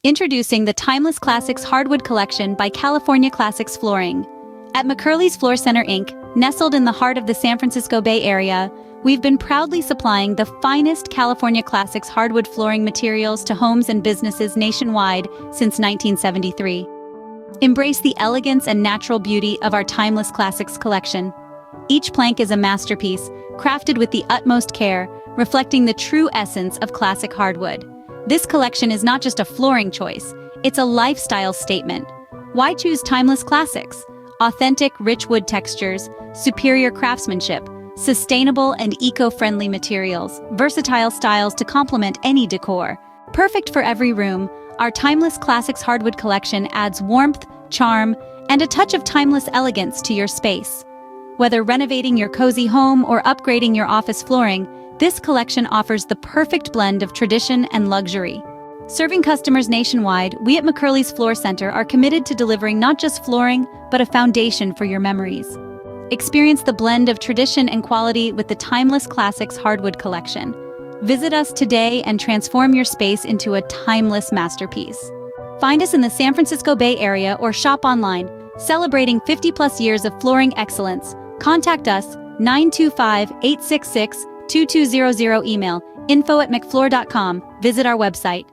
Introducing the Timeless Classics Hardwood Collection by California Classics Flooring. At McCurley's Floor Center Inc., nestled in the heart of the San Francisco Bay Area, we've been proudly supplying the finest California Classics hardwood flooring materials to homes and businesses nationwide since 1973. Embrace the elegance and natural beauty of our Timeless Classics collection. Each plank is a masterpiece, crafted with the utmost care, reflecting the true essence of classic hardwood. This collection is not just a flooring choice, it's a lifestyle statement. Why choose Timeless Classics? Authentic, rich wood textures, superior craftsmanship, sustainable and eco-friendly materials, versatile styles to complement any decor. Perfect for every room, our Timeless Classics Hardwood Collection adds warmth, charm, and a touch of timeless elegance to your space. Whether renovating your cozy home or upgrading your office flooring, this collection offers the perfect blend of tradition and luxury. Serving customers nationwide, we at McCurley's Floor Center are committed to delivering not just flooring, but a foundation for your memories. Experience the blend of tradition and quality with the Timeless Classics Hardwood Collection. Visit us today and transform your space into a timeless masterpiece. Find us in the San Francisco Bay Area or shop online. Celebrating 50+ years of flooring excellence, contact us 925-866-2200, email info@mcfloor.com. Visit our website